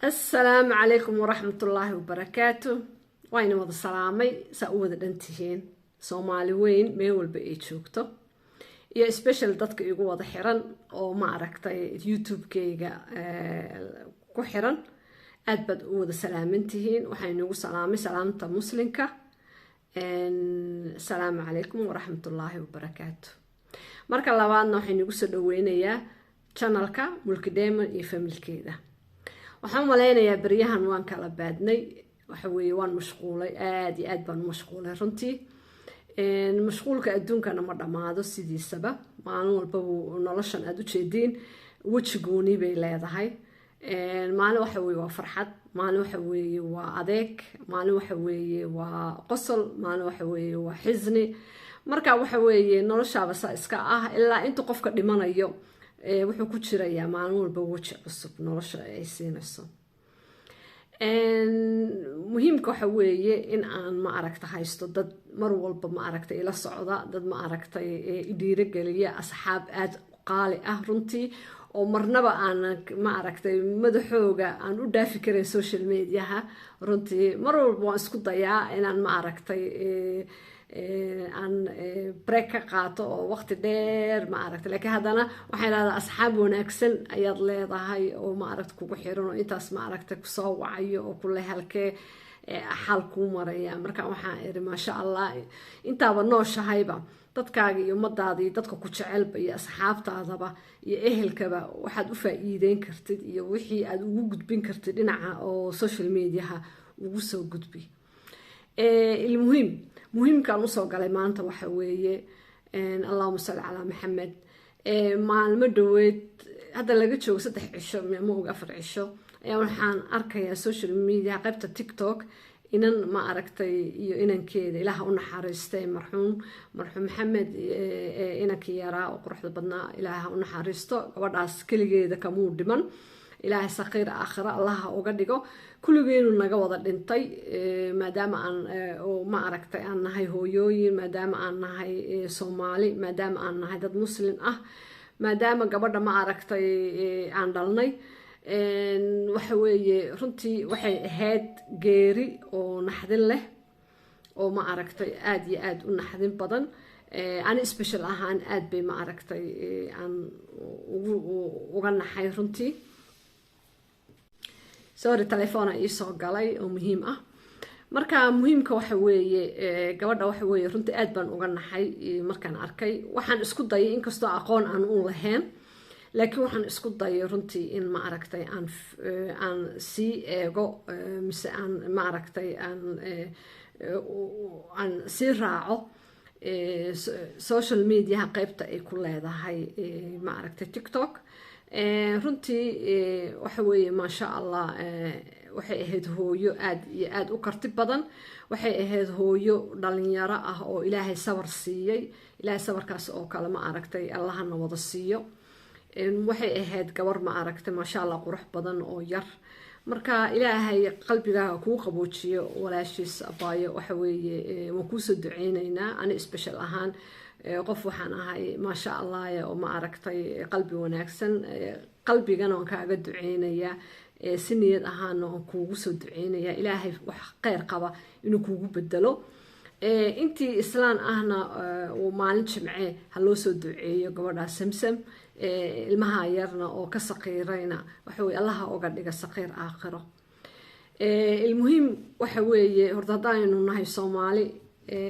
السلام عليكم ورحمة الله وبركاته. وين وضع سلامي سأود الانتهين سومالي وين ميول بقيت شوكتو يا سبيشال دتك يقول وضع حيران أو ما عرفتي يوتيوب كيجا كحيران أدبد وضع سلام انتهين وحين سلامي سلامة مسلمك. السلام عليكم ورحمة الله وبركاته. مركا لبعضنا وحين يقول سدوينيا channelka mulki diamond iyo familkeeda. waxaan maleynayaa bariyahan waan kala baadnay waxa weeye waan mashquulay aad iyo aad baan mashquulay runtii mashquulka adduunkana ma dhamaado sidiisaba maalin walba noloshan aad u jeedin waji gooni bay leedahay maalin waxa weeye waa farxad maalin waxa weeye waa adeeg maalin waxa weeye waa qosol maalin waxa weeye waa xisni marka waxa weeye noloshaaba saa iska ah ilaa inta qofka dhimanayo wuxuu ku jirayaa maalin walba waji cusub nolosha ay siinayso muhiimka waxa weeye in aan ma aragta haysto dad mar walba ma aragta ila socda dad ma aragta dhiirigeliya asxaab aad qaali ah runtii oo marnaba aan ma aragta madaxooga aan u dhaafi karin social media-ha runtii mar walba waan isku dayaa inaan ma aragta aan break ka qaato oo waqti dheer ma aragta laakiin haddana waxay leedahay asxaab wanaagsan ayaad leedahay oo ma aragta kugu xiran oo intaas ma aragta kusoo wacayo oo kule halkee xal kuu maraya marka waxaan iri maasha allah intaaba nooshahayba dadkaaga iyo ummadaada iyo dadka ku jecelba iyo asxaabtaadaba iyo ehelkaba waxaad u faa'iideyn kartid iyo wixii aad ugu gudbin kartid dhinaca oo social media-ha ugu soo gudbi ilmuhiim muhiimkaan usoo galay maanta waxa weeye allahuma salli calaa maxamed maalmo dhaweed hadda laga joogo 3 cisho ma og 4 cisho ayaa waxaan arkayaa social media qaybta tiktok inan ma aragtay iyo inankeeda ilaaha u naxariistay marxuum maxamed inankii yaraa oo quruxda badnaa ilaaha u naxariisto gabadhaas keligeeda kamuu dhiman ilaahay saqiir aakhira allaha uga dhigo kulligeenu naga wada dhintay maadaama aan ma aragtay aan nahay hooyooyin maadaama aan nahay Soomaali maadaama aan nahay dad muslim ah maadaama gabadha ma aragtay aan dhalnay waxa weeye runtii waxay ahayd geeri oo naxdin leh oo ma aragtay aad iyo aad u naxdin badan ani special ahaan aad bay ma aragtay aan uga naxay runtii sorry telefoon ay soo galay oo muhiim ah marka muhiimka waxa weeye gabadha waxa weeye runtii aad baan uga naxay markaan arkay waxaan isku dayay inkastoo aqoon aan u lahayn laakiin waxaan isku dayay runtii in ma aragtay aan si eego mise aan ma aragtay aan si raaco social media qaybta ay ku leedahay ma aragtay tiktok runtii waxa weeye maasha allah waxay ahayd hooyo aad iyo aad u karti badan waxay ahayd hooyo dhalinyaro ah oo ilaahay sabar siiyey ilaahay sabarkaas oo kale ma aragtay allahana wada siiyo waxay ahayd gabar ma aragtay maasha allah qurux badan oo yar marka ilaahay qalbigaaga kuu qaboojiyo walaashiis abaayo waxa weeye waan kuu soo duceynaynaa ani special ahaan qof waxaan ahay maasha allah oo ma aragtay qalbi wanaagsan qalbigana waan kaaga duceynayaa si niyad ahaana waan kuugu soo duceynayaa ilaahay wax khayr qaba inuu kuugu bedelo intii islaan ahna uu maalin jimce ha loo soo duceeyo gabadha samsam ilmaha yarna oo ka saqiirayna waxa weeye allaha uga dhiga saqiir aakhiro ilmuhiim waxa weeye horta haddaaynu nahay Soomaali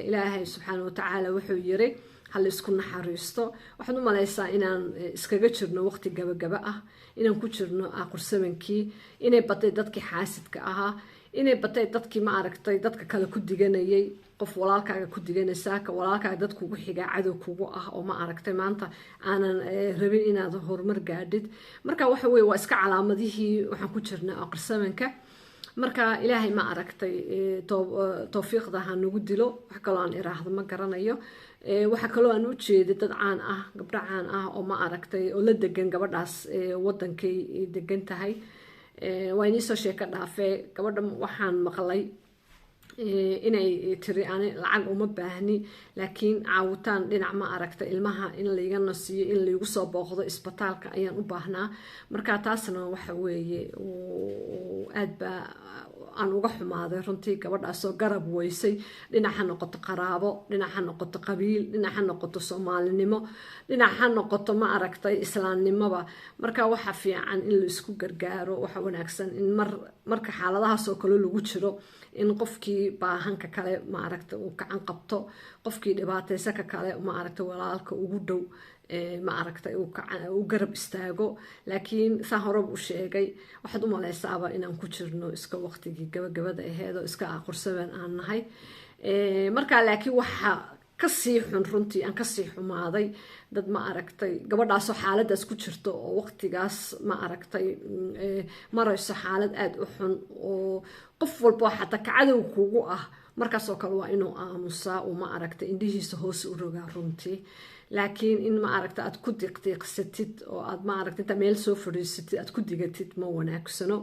ilaahay subxaanahu wa tacaala wuxuu yiri hal isku naxariisto waxaad u maleysaa inaan iskaga jirno waqti gabagaba ah inaan ku jirno aqorsamankii inay batay dadkii xaasidka ahaa inay batay dadkii ma aragtay dadka kale ku diganayay qof walaalkaaga ku diganaysaa ka walaalkaaga dad kugu xiga cadow kugu ah oo ma aragtay maanta aanan rabin inaad horumar gaadhid marka waxa weeye waa iska calaamadihii waxaan ku jirnaa aqorsamanka marka ilaahay ma aragtay tawfiiqda ha nagu dilo wax kale aan iraahdo ma garanayo waxa kale aan u jeeday dad caan ah gabdho caan ah oo ma aragtay oo la degan gabadhaas wadankay degan tahay waa inii soo sheeka dhaafee gabadha waxaan maqlay inay tiri ani lacag uma baahni laakiin caawitaan dhinac ma aragta ilmaha in layga nasiyo in laygu soo booqdo isbitaalka ayaan u baahnaa marka taasna waxa weeye aad baa aan uga xumaaday runtii gabadhaasoo garab weysay dhinaca noqoto qaraabo dhinaca noqoto qabiil dhinaca noqoto soomaalinimo dhinaca noqoto ma aragtay islaamnimoba marka waxa fiican in la isku gargaaro waxa wanaagsan in marka xaaladahaas oo kale lagu jiro in qofkii baahanka kale ma aragta uu gacan qabto qofkii dhibaataysan ka kale ma aragta walaalka ugu dhow ma aragtay uu garab istaago laakiin saa hore u sheegay waxaad u malaysaaba inaan ku jirno iska waqtigii gabagabada aheedoo iska aqursaban aan nahay markaa laakiin waxa kasii xun runtii aan kasii xumaaday dad ma aragtay gabadhaasoo xaaladaas ku jirto oo waqtigaas ma aragtay marayso xaalad aada u xun oo qof walba xataa kacadow kugu ah markaasoo kale waa inuu aamusaa uu ma aragtay indhihiisa hoos u rogaa runtii laakiin in ma aragta aad ku diqdiiqsatid oo aad ma aragta inta meel soo fadhiisatid aad ku digatid ma wanaagsano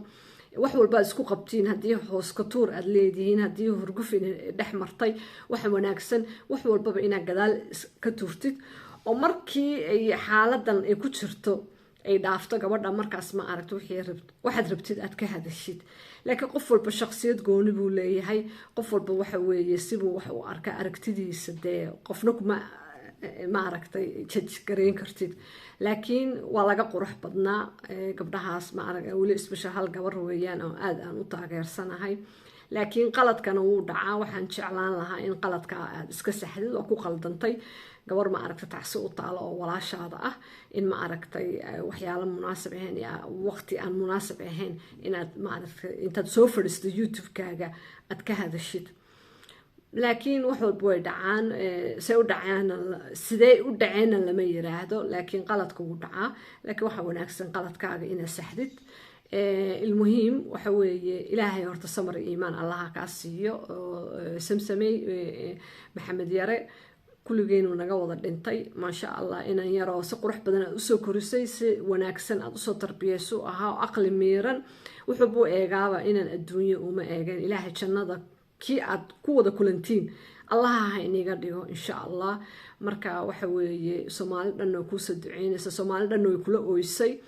wax walba aad isku qabtiin haddii hoos ka tuur aad leedihiin haddii hurgufin dhex martay waxa wanaagsan wax walbaba inaad gadaal ka tuurtid oo markii ay xaaladan ay ku jirto ay dhaafto gabadha markaas ma aragta waxaad rabtid aad ka hadashid laakiin qof walba shaqsiyad gooni buu leeyahay qof walba waxa weeye sibuu wax u arka aragtidiisa dee qofna kuma ma aragtay jaj gareyn kartid laakiin waa laga qurux badnaa gabdhahaas ma arag weli isbasha hal gabar weeyaan oo aad aan u taageersanahay laakiin qaladkana wuu dhacaa waxaan jeclaan lahaa in qaladka aad iska saxdid oo ku qaldantay gabar ma aragtay tacsi u taalo oo walaashaada ah in ma aragtay waxyaalo munaasab ahayn waqti aan munaasab ahayn inaad ma aragtay intaad soo fadhiisto youtube-kaaga aad ka hadashid laakiin wax walba way dhacaan sidee u dhaceenna lama yiraahdo laakiin qaladka wuu dhacaa laakiin waxa wanaagsan qaladkaaga inaad saxdid المهم وحوي إلهي هرت سمر إيمان الله كاسيو سمسمي محمد ياري كل جين ونجاوض الدنتي ما شاء الله إن يرى سقرح بدنا أسو كرسيس وناكسن أسو تربية سوءها وعقل ميرا وحبوا إيجابا إن الدنيا وما إيجان إلهي شنّذا كي عد قوة كلنتين الله هيني قديه إن شاء الله مركا وحوي سومال لأنه كوس الدعين سومال لأنه يكله أويسي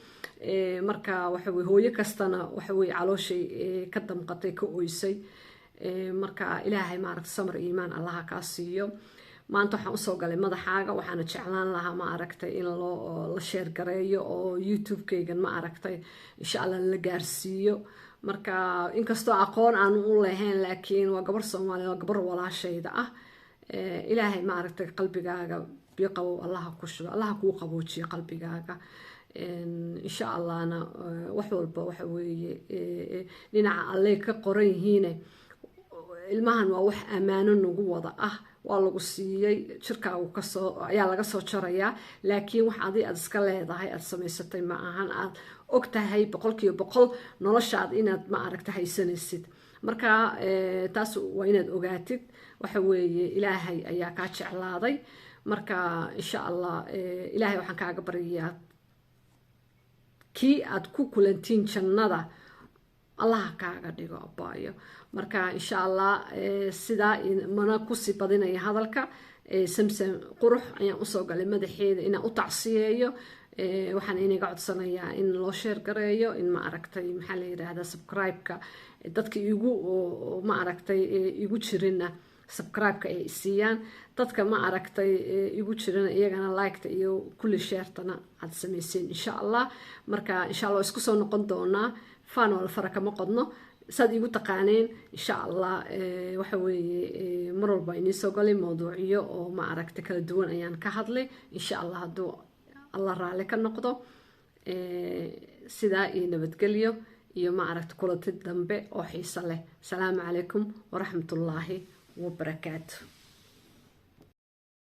marka waxa way hooyo kastana waxa way calooshay ka damqatay ka ooysay marka ilaahay ma aragtay samar iimaan allah ka siiyo maanta waxaan u soo galay madaxaaga waxaan jeclaan lahaa ma aragtay in la share gareeyo oo youtube-kaygan ma aragtay insha Allah la gaarsiiyo marka inkastoo aqoon aan u lahayn laakiin waa gabar Soomaaliyeed waa gabar walaashayda ah ilaahay ma aragtay qalbigaaga biqaw allah ku shugo allah ku qaboojiyo qalbigaaga إن شاء الله أنا وحول بوحوي لنا عليه كقرينه المهن ووح أمانه نجوضة والله قصية شركة وقصة يلا قصة شرية لكن وحدي أذكر هذا هي السماء ستة معهن أكتها هي بقول نرشاد إن ما عرفت هي سنة الست مركا تاس وين أوجاتد وحوي إلهي أياك على هذا مركا إن شاء الله إلهي وحنك عقبريات kii aad ku kulantiin jannada allah kaaga dhigo abaayo marka insha Allah sida mana ku sii badinaya hadalka samsam qurux ayaan u soo galay madaxeeda inaan u tacsiyeeyo waxaan inaga codsanayaa in loo share gareeyo in ma aragtay maxaa la yiraahdaa subscribe-ka dadka igu ma aragtay igu jirina subscribe-ka ay siiyaan dadka ma aragtay igu jirana iyagana like-ta iyo kulli share-tana aad sameyseen insha Allah marka insha Allah isku soo noqon doonaa fan wal faraka ma qodno sad igu taqaaneen insha Allah waxa weeye mar walba inii soo galay mowduuciyo oo ma aragtay kala duwan ayaan ka hadlay insha Allah haduu Allah raali ka noqdo sida iyo nabadgelyo iyo ma aragtay kulanti dambe oo xiiso leh salaamu calaykum wa rahmatullaahi وبركاته.